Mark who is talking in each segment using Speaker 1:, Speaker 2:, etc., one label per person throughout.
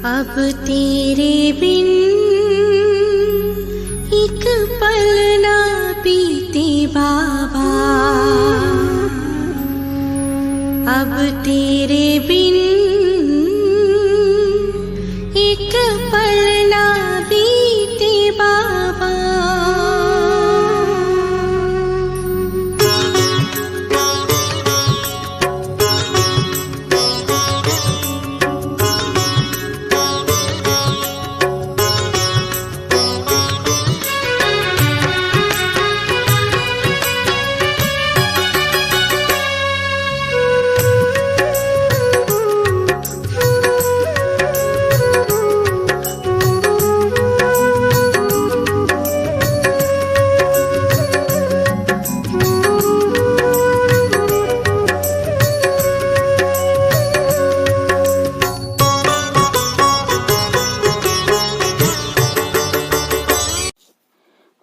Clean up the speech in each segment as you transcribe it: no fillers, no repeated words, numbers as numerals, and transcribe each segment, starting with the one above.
Speaker 1: अब तेरे बिन एक पल ना बीते बाबा, अब तेरे बिन एक पल ना बीते बाबा।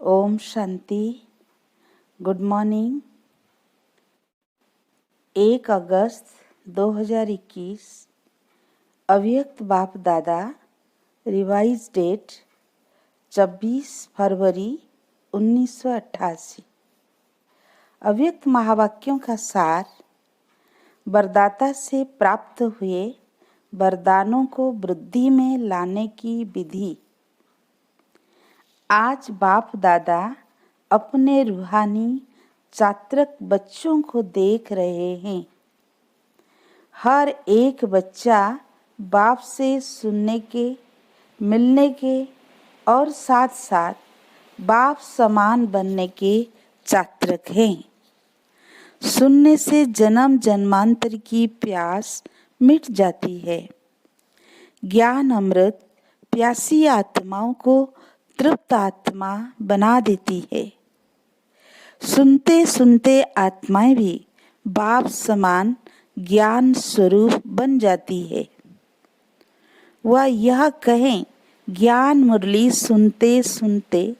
Speaker 2: ओम शांति। Good morning. 1 अगस्त 2021 अव्यक्त बाप दादा, रिवाइज डेट 26 फरवरी 1988। अव्यक्त महावाक्यों का सार। वरदाता से प्राप्त हुए वरदानों को वृद्धि में लाने की विधि। आज बाप दादा अपने रूहानी चात्रक बच्चों को देख रहे हैं। हर एक बच्चा बाप से सुनने के, मिलने के और साथ साथ बाप समान बनने के चात्रक हैं। सुनने से जन्म जन्मांतर की प्यास मिट जाती है। ज्ञान अमृत प्यासी आत्माओं को तृप्त आत्मा बना देती है। सुनते सुनते आत्माएं भी बाप समान ज्ञान स्वरूप बन जाती है। वह यह कहें, ज्ञान मुरली सुनते सुनते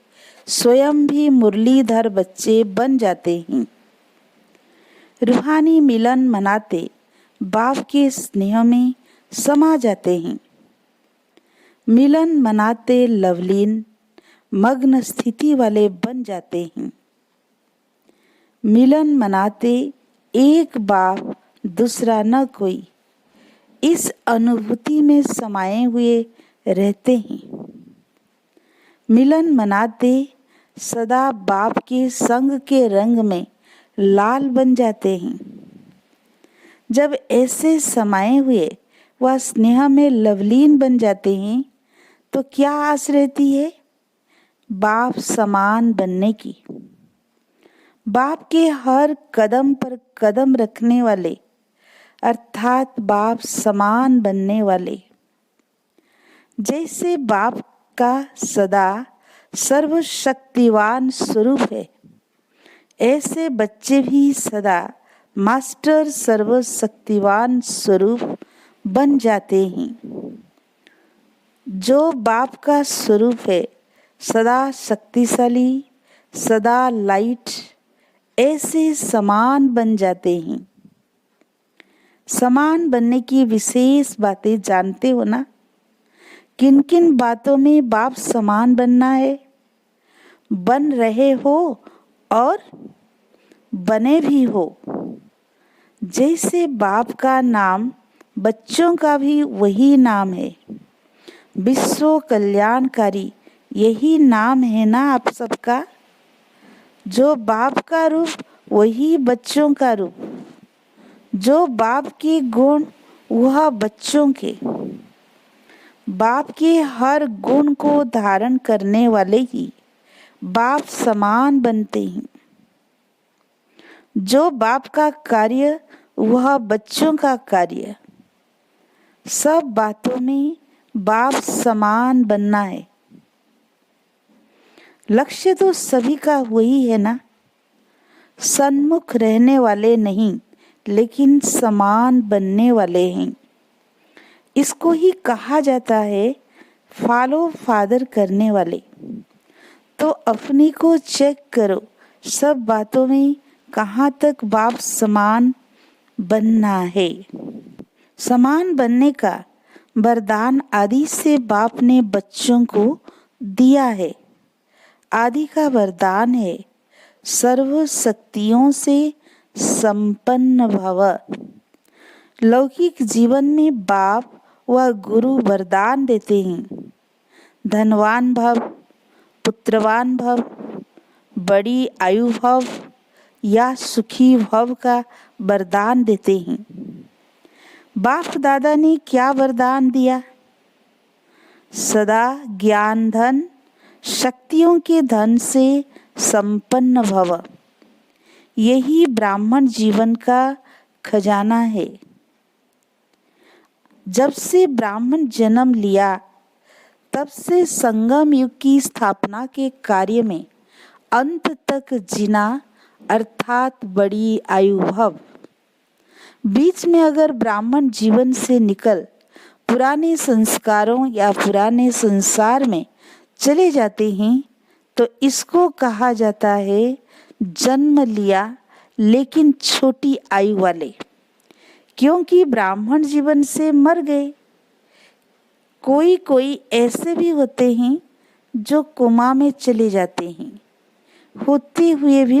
Speaker 2: स्वयं भी मुरलीधर बच्चे बन जाते हैं। रूहानी मिलन मनाते बाप के स्नेह में समा जाते हैं। मिलन मनाते लवलीन मग्न स्थिति वाले बन जाते हैं। मिलन मनाते एक बाप दूसरा न कोई, इस अनुभूति में समाये हुए रहते हैं। मिलन मनाते सदा बाप के संग के रंग में लाल बन जाते हैं। जब ऐसे समाये हुए वह स्नेह में लवलीन बन जाते हैं तो क्या आस रहती है? बाप समान बनने की। बाप के हर कदम पर कदम रखने वाले अर्थात बाप समान बनने वाले। जैसे बाप का सदा सर्वशक्तिवान स्वरूप है, ऐसे बच्चे भी सदा मास्टर सर्वशक्तिवान स्वरूप बन जाते हैं। जो बाप का स्वरूप है, सदा शक्तिशाली, सदा लाइट, ऐसे समान बन जाते हैं। समान बनने की विशेष बातें जानते हो ना? किन किन बातों में बाप समान बनना है? बन रहे हो और बने भी हो। जैसे बाप का नाम बच्चों का भी वही नाम है। विश्व कल्याणकारी यही नाम है ना आप सबका। जो बाप का रूप वही बच्चों का रूप। जो बाप के गुण वह बच्चों के। बाप के हर गुण को धारण करने वाले ही बाप समान बनते हैं। जो बाप का कार्य वह बच्चों का कार्य। सब बातों में बाप समान बनना है। लक्ष्य तो सभी का वही है ना। सन्मुख रहने वाले नहीं, लेकिन समान बनने वाले हैं। इसको ही कहा जाता है फॉलो फादर करने वाले। तो अपने को चेक करो, सब बातों में कहाँ तक बाप समान बनना है। समान बनने का वरदान आदि से बाप ने बच्चों को दिया है। आदि का वरदान है सर्व शक्तियों से संपन्न भव। लौकिक जीवन में बाप व गुरु वरदान देते हैं, धनवान भव, पुत्रवान भव, बड़ी आयु भव या सुखी भव का वरदान देते हैं। बाप दादा ने क्या वरदान दिया? सदा ज्ञान धन शक्तियों के धन से संपन्न भव। यही ब्राह्मण जीवन का खजाना है। जब से ब्राह्मण जन्म लिया तब से संगम युग की स्थापना के कार्य में अंत तक जीना अर्थात बड़ी आयु भव। बीच में अगर ब्राह्मण जीवन से निकल पुराने संस्कारों या पुराने संसार में चले जाते हैं तो इसको कहा जाता है जन्म लिया लेकिन छोटी आयु वाले, क्योंकि ब्राह्मण जीवन से मर गए। कोई कोई ऐसे भी होते हैं जो कोमा में चले जाते हैं, होते हुए भी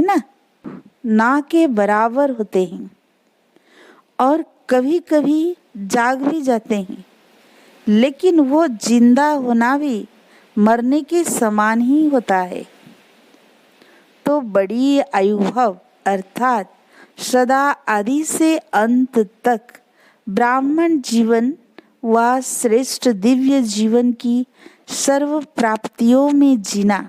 Speaker 2: ना के बराबर होते हैं, और कभी कभी जाग भी जाते हैं, लेकिन वो जिंदा होना भी मरने के समान ही होता है। तो बड़ी आयु भव अर्थात सदा आदि से अंत तक ब्राह्मण जीवन व श्रेष्ठ दिव्य जीवन की सर्व प्राप्तियों में जीना।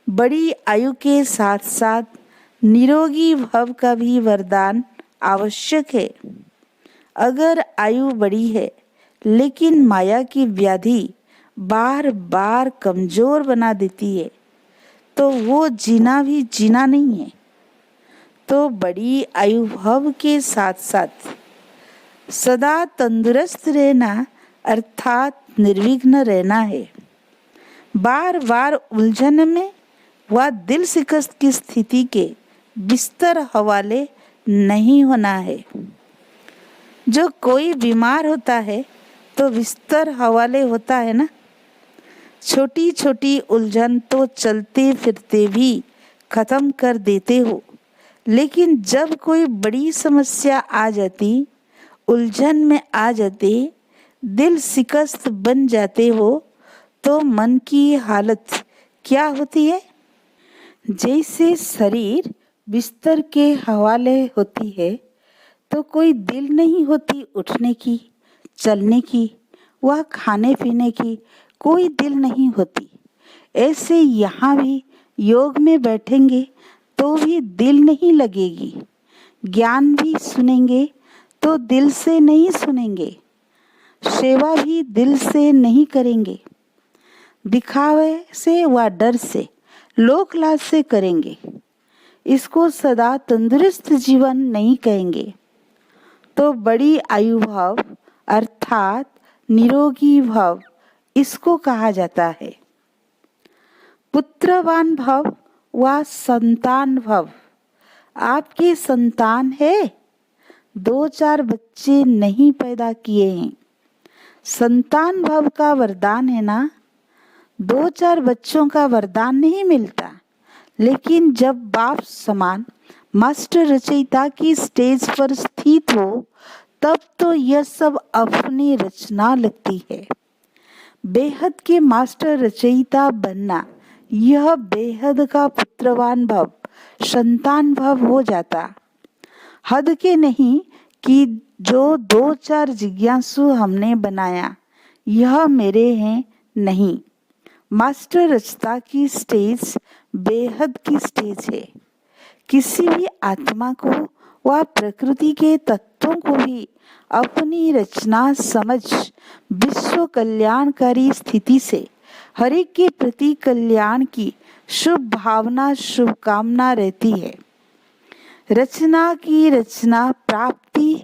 Speaker 2: बड़ी आयु के साथ साथ निरोगी भव का भी वरदान आवश्यक है। अगर आयु बड़ी है लेकिन माया की व्याधि बार बार कमजोर बना देती है तो वो जीना भी जीना नहीं है। तो बड़ी आयु भव के साथ साथ सदा तंदुरुस्त रहना अर्थात निर्विघ्न रहना है। बार बार उलझन में व दिल शिकस्त की स्थिति के बिस्तर हवाले नहीं होना है। जो कोई बीमार होता है तो बिस्तर हवाले होता है ना। छोटी छोटी उलझन तो चलते फिरते भी खत्म कर देते हो, लेकिन जब कोई बड़ी समस्या आ जाती, उलझन में आ जाते, दिल शिकस्त बन जाते हो तो मन की हालत क्या होती है? जैसे शरीर बिस्तर के हवाले होती है तो कोई दिल नहीं होती उठने की, चलने की, वह खाने पीने की कोई दिल नहीं होती। ऐसे यहाँ भी योग में बैठेंगे तो भी दिल नहीं लगेगी, ज्ञान भी सुनेंगे तो दिल से नहीं सुनेंगे, सेवा भी दिल से नहीं करेंगे, दिखावे से व डर से, लोक लाज से करेंगे। इसको सदा तंदुरुस्त जीवन नहीं कहेंगे। तो बड़ी आयु भाव अर्थात निरोगी भाव इसको कहा जाता है। पुत्रवान भव व संतान भव। आपके संतान है, 2-4 बच्चे नहीं पैदा किए हैं, संतान भव का वरदान है ना। 2-4 बच्चों का वरदान नहीं मिलता, लेकिन जब बाप समान मास्टर रचयिता की स्टेज पर स्थित हो तब तो यह सब अपनी रचना लगती है। बेहद के मास्टर रचयिता बनना यह बेहद का पुत्रवान भव, संतान भव हो जाता। हद के नहीं कि जो 2-4 जिज्ञासु हमने बनाया यह मेरे हैं, नहीं। मास्टर रचता की स्टेज बेहद की स्टेज है। किसी भी आत्मा को व प्रकृति के तत्वों को भी अपनी रचना समझ विश्व कल्याणकारी स्थिति से हरेक के प्रति कल्याण की शुभ भावना शुभकामना रहती है। रचना की रचना प्राप्ति,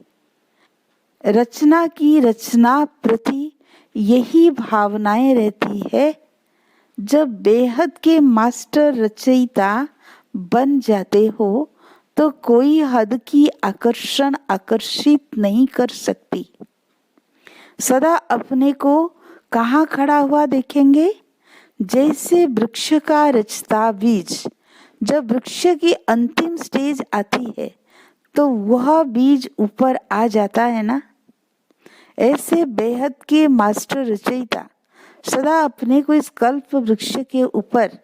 Speaker 2: रचना की रचना प्रति यही भावनाएं रहती है। जब बेहद के मास्टर रचयिता बन जाते हो तो कोई हद की आकर्षण आकर्षित नहीं कर सकती। सदा अपने को कहाँ खड़ा हुआ देखेंगे? जैसे वृक्ष का रचता बीज, जब वृक्ष की अंतिम स्टेज आती है तो वह बीज ऊपर आ जाता है ना। ऐसे बेहद के मास्टर रचयिता सदा अपने को इस कल्प वृक्ष के ऊपर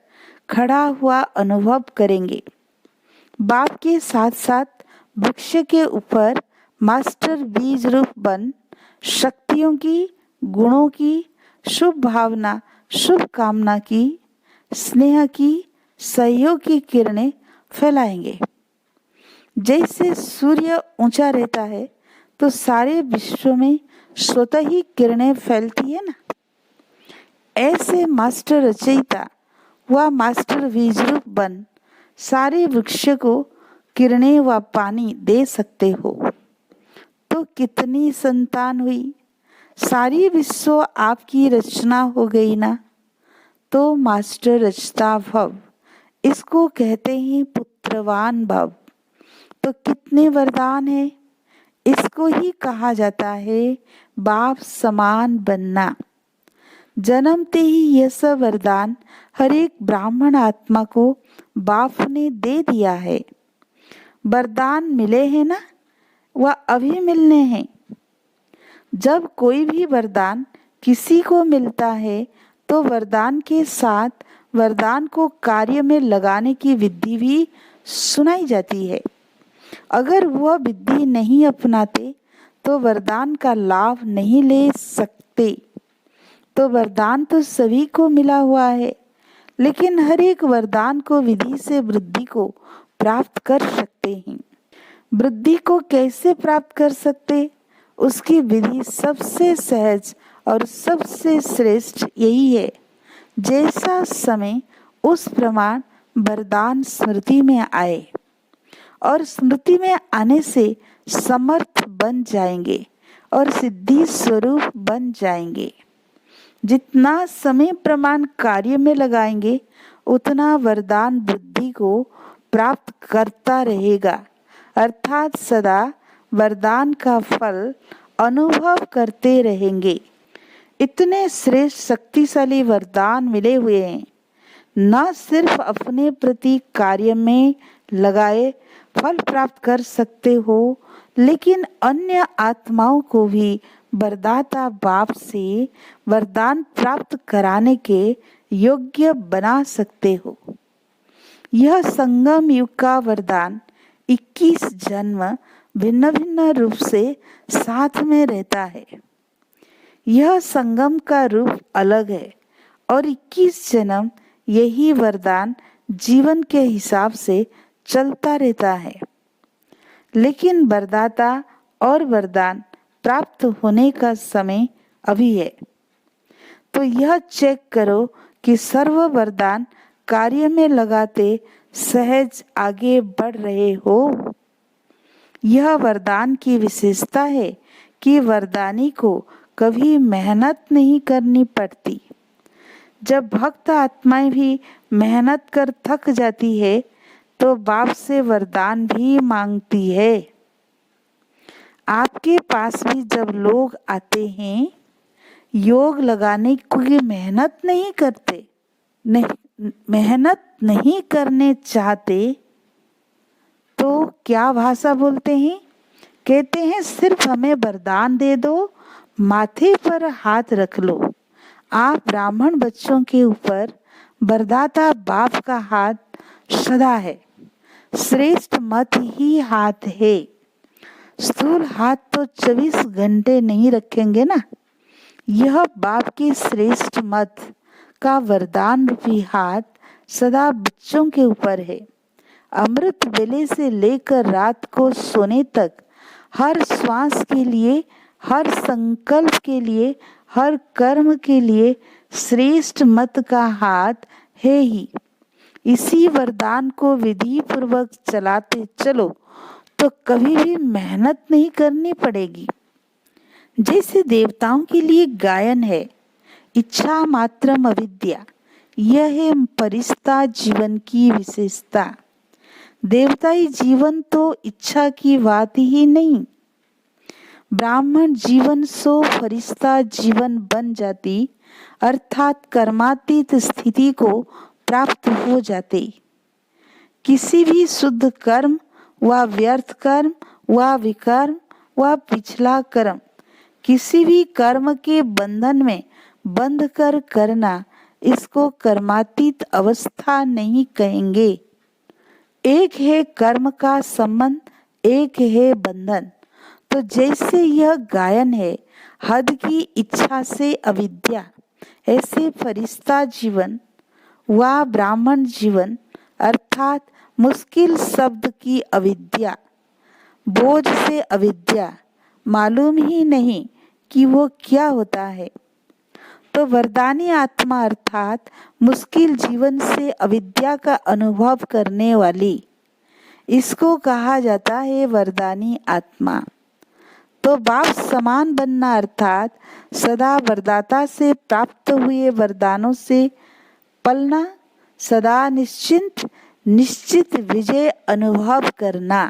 Speaker 2: खड़ा हुआ अनुभव करेंगे। बाप के साथ साथ वृक्ष के ऊपर मास्टर बीज रूप बन शक्तियों की, गुणों की, शुभ भावना, शुभ कामना की, स्नेह की, सहयोग की किरणें फैलाएंगे। जैसे सूर्य ऊंचा रहता है तो सारे विश्व में स्वतः ही किरणें फैलती है ना। ऐसे मास्टर रचयिता व मास्टर बीज रूप बन सारे वृक्ष को किरणें व पानी दे सकते हो तो कितनी संतान हुई, सारी विश्व आपकी रचना हो गई ना। तो मास्टर रचता भव, इसको कहते हैं पुत्रवान भव। तो कितने वरदान है, इसको ही कहा जाता है बाप समान बनना। जन्मते ही यह सब वरदान हर एक ब्राह्मण आत्मा को बाप ने दे दिया है। वरदान मिले हैं ना, वह अभी मिलने हैं। जब कोई भी वरदान किसी को मिलता है तो वरदान के साथ वरदान को कार्य में लगाने की विधि भी सुनाई जाती है। अगर वह विधि नहीं अपनाते तो वरदान का लाभ नहीं ले सकते। तो वरदान तो सभी को मिला हुआ है, लेकिन हर एक वरदान को विधि से वृद्धि को प्राप्त कर सकते हैं। वृद्धि को कैसे प्राप्त कर सकते, उसकी विधि सबसे सहज और सबसे श्रेष्ठ यही है। जैसा समय उस प्रमाण वरदान स्मृति में आए और स्मृति में आने से समर्थ बन जाएंगे और सिद्धि स्वरूप बन जाएंगे। जितना समय प्रमाण कार्य में लगाएंगे उतना वरदान वृद्धि को प्राप्त करता रहेगा, अर्थात सदा वरदान का फल अनुभव करते रहेंगे। इतने श्रेष्ठ शक्तिशाली वरदान मिले हुए हैं, न सिर्फ अपने प्रति कार्य में लगाए फल प्राप्त कर सकते हो, लेकिन अन्य आत्माओं को भी वरदाता बाप से वरदान प्राप्त कराने के योग्य बना सकते हो। यह संगम युग का वरदान 21 जन्म भिन्न भिन्न रूप से साथ में रहता है। यह संगम का रूप अलग है और 21 जन्म यही वरदान जीवन के हिसाब से चलता रहता है। लेकिन वरदाता और वरदान प्राप्त होने का समय अभी है। तो यह चेक करो कि सर्व वरदान कार्य में लगाते सहज आगे बढ़ रहे हो। यह वरदान की विशेषता है कि वरदानी को कभी मेहनत नहीं करनी पड़ती। जब भक्त आत्माएं भी मेहनत कर थक जाती है तो बाप से वरदान भी मांगती है। आपके पास भी जब लोग आते हैं योग लगाने की मेहनत नहीं करते, मेहनत नहीं करने चाहते, तो क्या भाषा बोलते हैं? कहते हैं सिर्फ हमें वरदान दे दो, माथे पर हाथ रख लो। आप ब्राह्मण बच्चों के ऊपर वरदाता बाप का हाथ सदा है। श्रेष्ठ मत ही हाथ है। स्थूल हाथ तो 24 घंटे नहीं रखेंगे ना। यह बाप के श्रेष्ठ मत का वरदान रूपी हाथ सदा बच्चों के ऊपर है। अमृत वेले से लेकर रात को सोने तक हर श्वास के लिए, हर संकल्प के लिए, हर कर्म के लिए श्रेष्ठ मत का हाथ है ही। इसी वरदान को विधि पूर्वक चलाते चलो तो कभी भी मेहनत नहीं करनी पड़ेगी। जैसे देवताओं के लिए गायन है, इच्छा मात्रम अविद्या, यह है परिस्था जीवन की विशेषता। देवताई जीवन तो इच्छा की बात ही नहीं। ब्राह्मण जीवन सो फरिश्ता जीवन बन जाती, अर्थात कर्मातीत स्थिति को प्राप्त हो जाते। किसी भी शुद्ध कर्म व व्यर्थ कर्म व विकर्म व पिछला कर्म, किसी भी कर्म के बंधन में बंध कर करना, इसको कर्मातीत अवस्था नहीं कहेंगे। एक है कर्म का संबंध, एक है बंधन। तो जैसे यह गायन है हद की इच्छा से अविद्या, ऐसे फरिश्ता जीवन व ब्राह्मण जीवन अर्थात मुश्किल शब्द की अविद्या, बोझ से अविद्या, मालूम ही नहीं कि वो क्या होता है। तो वरदानी आत्मा अर्थात मुश्किल जीवन से अविद्या का अनुभव करने वाली, इसको कहा जाता है वरदानी आत्मा। तो बाप समान बनना अर्थात सदा वरदाता से प्राप्त हुए वरदानों से पलना, सदा निश्चित विजय अनुभव करना।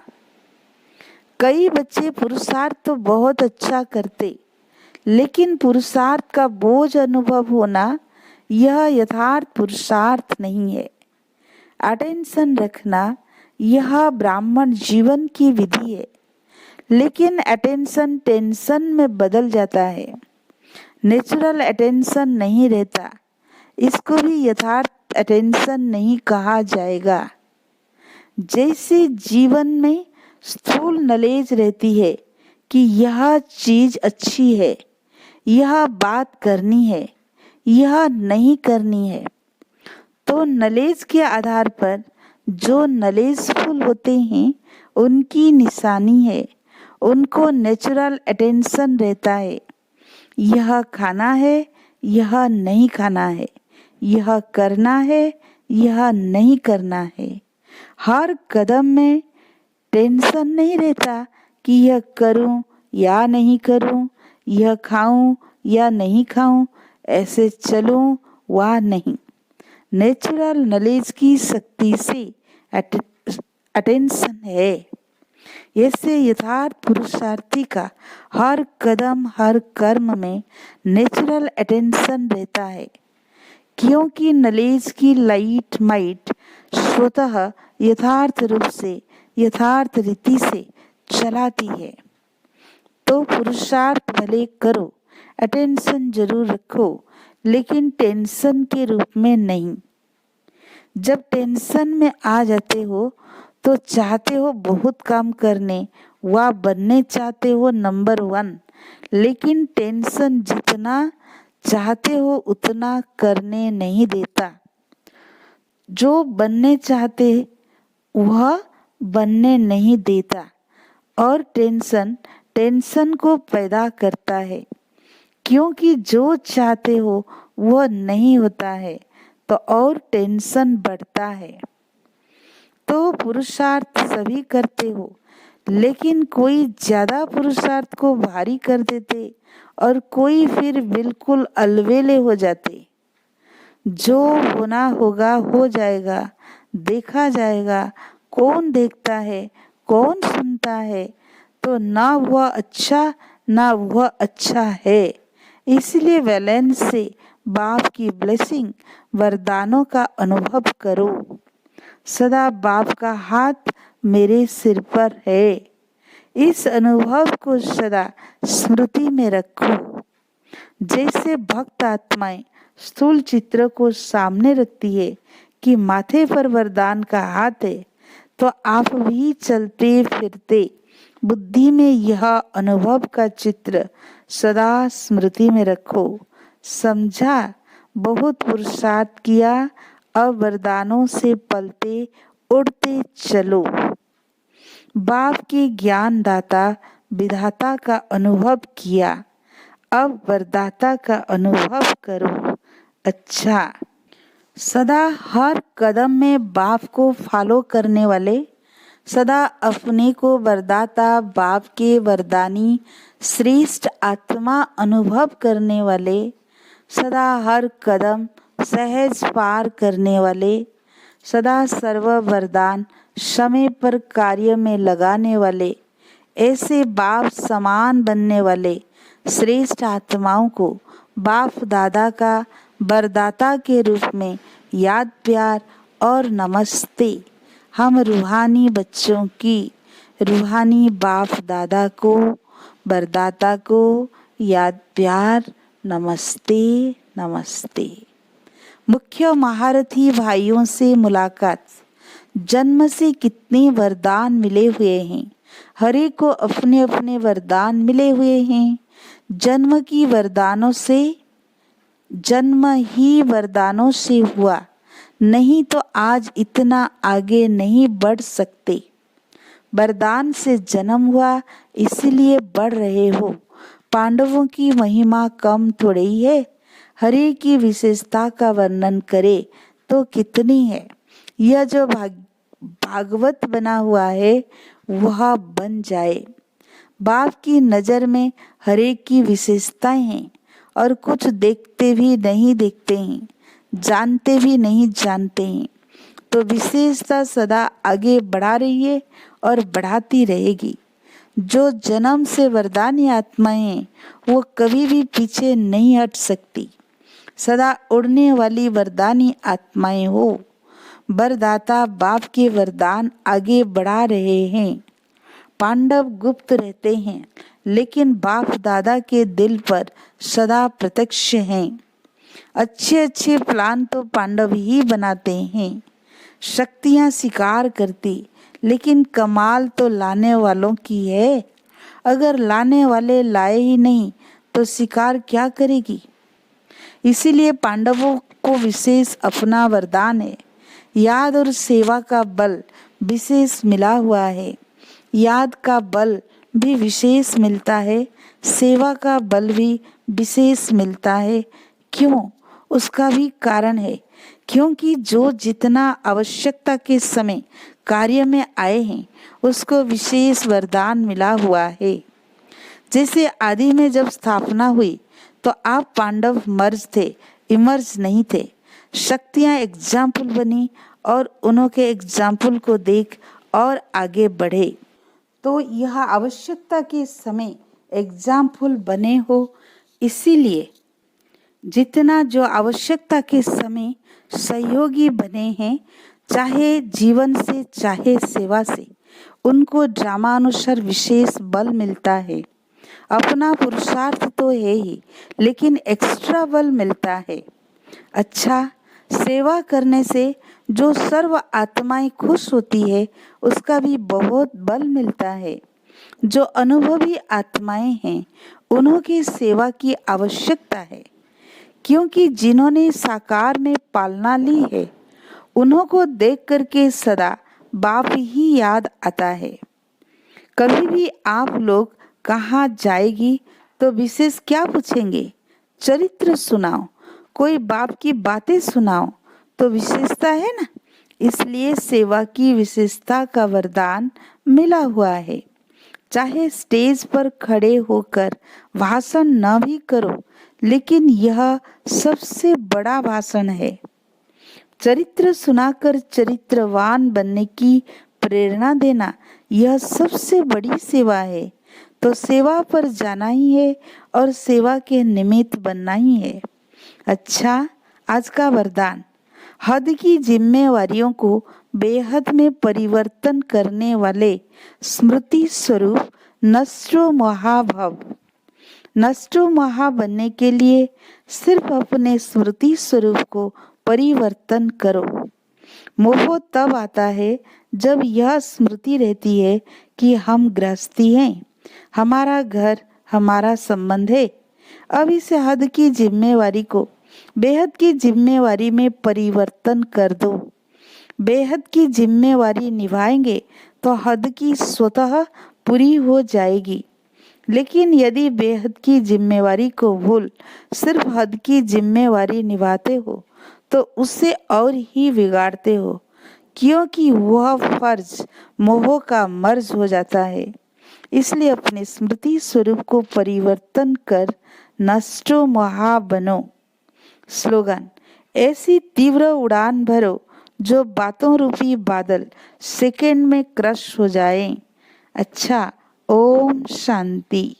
Speaker 2: कई बच्चे पुरुषार्थ तो बहुत अच्छा करते, लेकिन पुरुषार्थ का बोझ अनुभव होना, यह यथार्थ पुरुषार्थ नहीं है। अटेंशन रखना यह ब्राह्मण जीवन की विधि है, लेकिन अटेंशन टेंशन में बदल जाता है, नेचुरल अटेंशन नहीं रहता। इसको भी यथार्थ अटेंशन नहीं कहा जाएगा। जैसे जीवन में स्थूल नॉलेज रहती है कि यह चीज अच्छी है, यह बात करनी है, यह नहीं करनी है, तो नॉलेज के आधार पर जो नॉलेजफुल होते हैं उनकी निशानी है, उनको नेचुरल अटेंशन रहता है। यह खाना है, यह नहीं खाना है, यह करना है, यह नहीं करना है। हर कदम में टेंशन नहीं रहता कि यह करूं या नहीं करूं, यह खाऊं या नहीं खाऊं, ऐसे चलूं व नहीं। नेचुरल नॉलेज की शक्ति से अटेंशन है। ऐसे यथार्थ पुरुषार्थी का हर कदम हर कर्म में नेचुरल अटेंशन रहता है, क्योंकि नॉलेज की लाइट माइट स्वतः यथार्थ रूप से यथार्थ रीति से चलाती है। तो पुरुषार्थ भले करो, अटेंशन जरूर रखो, लेकिन टेंशन के रूप में नहीं। जब टेंशन में आ जाते हो तो चाहते हो बहुत काम करने व बनने चाहते हो नंबर 1, लेकिन टेंशन जितना चाहते हो उतना करने नहीं देता। जो बनने चाहते वह बनने नहीं देता, और टेंशन को पैदा करता है, क्योंकि जो चाहते हो वह नहीं होता है तो और टेंशन बढ़ता है। तो पुरुषार्थ सभी करते हो, लेकिन कोई ज्यादा पुरुषार्थ को भारी कर देते और कोई फिर बिल्कुल अलवेले हो जाते। जो होना होगा हो जाएगा, देखा जाएगा, कौन देखता है, कौन सुनता है, तो ना वह अच्छा ना वह अच्छा है। इसलिए बैलेंस से बाप की ब्लेसिंग वरदानों का अनुभव करो। सदा बाप का हाथ मेरे सिर पर है, इस अनुभव को सदा स्मृति में रखो। जैसे भक्त आत्माएं स्थूल चित्र को सामने रखती है कि माथे पर वरदान का हाथ है, तो आप भी चलते फिरते बुद्धि में यह अनुभव का चित्र सदा स्मृति में रखो। समझा, बहुत पुरुषार्थ किया, अब वरदानों से पलते उड़ते चलो। बाप के ज्ञान दाता विधाता का अनुभव किया, अब वरदाता का अनुभव करो। अच्छा, सदा हर कदम में बाप को फॉलो करने वाले, सदा अपने को वरदाता बाप के वरदानी श्रेष्ठ आत्मा अनुभव करने वाले, सदा हर कदम सहज पार करने वाले, सदा सर्व वरदान समय पर कार्य में लगाने वाले, ऐसे बाप समान बनने वाले श्रेष्ठ आत्माओं को बाप दादा का वरदाता के रूप में याद प्यार और नमस्ते। हम रूहानी बच्चों की रूहानी बाप दादा को वरदाता को याद प्यार नमस्ते नमस्ते। मुख्य महारथी भाइयों से मुलाकात। जन्म से कितने वरदान मिले हुए हैं। हर एक को अपने अपने वरदान मिले हुए हैं। जन्म ही वरदानों से हुआ, नहीं तो आज इतना आगे नहीं बढ़ सकते। वरदान से जन्म हुआ, इसीलिए बढ़ रहे हो। पांडवों की महिमा कम थोड़ी है। हरि की विशेषता का वर्णन करे तो कितनी है। यह जो भागवत बना हुआ है वह बन जाए। बाप की नज़र में हर एक की विशेषताएं हैं और कुछ देखते भी नहीं देखते हैं, जानते भी नहीं जानते हैं। तो विशेषता सदा आगे बढ़ा रही है और बढ़ाती रहेगी। जो जन्म से वरदानी आत्माएं हैं वो कभी भी पीछे नहीं हट सकती। सदा उड़ने वाली वरदानी आत्माएं हो। वरदाता बाप के वरदान आगे बढ़ा रहे हैं। पांडव गुप्त रहते हैं, लेकिन बाप दादा के दिल पर सदा प्रत्यक्ष हैं। अच्छे अच्छे प्लान तो पांडव ही बनाते हैं। शक्तियां शिकार करती, लेकिन कमाल तो लाने वालों की है। अगर लाने वाले लाए ही नहीं तो शिकार क्या करेगी। इसीलिए पांडवों को विशेष अपना वरदान है। याद और सेवा का बल विशेष मिला हुआ है। याद का बल भी विशेष मिलता है, सेवा का बल भी विशेष मिलता है। क्यों? उसका भी कारण है, क्योंकि जो जितना आवश्यकता के समय कार्य में आए हैं उसको विशेष वरदान मिला हुआ है। जैसे आदि में जब स्थापना हुई तो आप पांडव मर्ज थे, इमर्ज नहीं थे। शक्तियां एग्जाम्पल बनी और उनके एग्जाम्पल को देख और आगे बढ़े। तो यह आवश्यकता के समय एग्जाम्पल बने हो। इसीलिए जितना जो आवश्यकता के समय सहयोगी बने हैं, चाहे जीवन से चाहे सेवा से, उनको ड्रामा अनुसार विशेष बल मिलता है। अपना पुरुषार्थ तो है ही, लेकिन एक्स्ट्रा बल मिलता है। अच्छा, सेवा करने से जो सर्व आत्माएं खुश होती है उसका भी बहुत बल मिलता है। जो अनुभवी आत्माएं हैं उन्हों की सेवा की आवश्यकता है, क्योंकि जिन्होंने साकार में पालना ली है उन्हों को देख करके सदा बाप ही याद आता है। कभी भी आप लोग कहाँ जाएगी तो विशेष क्या पूछेंगे? चरित्र सुनाओ, कोई बाप की बातें सुनाओ, तो विशेषता है ना। इसलिए सेवा की विशेषता का वरदान मिला हुआ है। चाहे स्टेज पर खड़े होकर भाषण न भी करो, लेकिन यह सबसे बड़ा भाषण है। चरित्र सुनाकर चरित्रवान बनने की प्रेरणा देना, यह सबसे बड़ी सेवा है। तो सेवा पर जाना ही है और सेवा के निमित्त बनना ही है। अच्छा, आज का वरदान। हद की जिम्मेवारियों को बेहद में परिवर्तन करने वाले स्मृति स्वरूप नष्टो महाभव। नष्टो महा बनने के लिए सिर्फ अपने स्मृति स्वरूप को परिवर्तन करो। मोह तब आता है जब यह स्मृति रहती है कि हम गृहस्थी हैं, हमारा घर हमारा संबंध है। अब इस हद की जिम्मेवारी को बेहद की जिम्मेवारी में परिवर्तन कर दो। बेहद की जिम्मेवारी निभाएंगे तो हद की स्वतः पूरी हो जाएगी। लेकिन यदि बेहद की जिम्मेवारी को भूल सिर्फ हद की जिम्मेवारी निभाते हो तो उससे और ही बिगाड़ते हो, क्योंकि वह फर्ज मोह का मर्ज हो जाता है। इसलिए अपने स्मृति स्वरूप को परिवर्तन कर नष्टो महा बनो। स्लोगन। ऐसी तीव्र उड़ान भरो जो बातों रूपी बादल सेकंड में क्रश हो जाए। अच्छा, ओम शांति।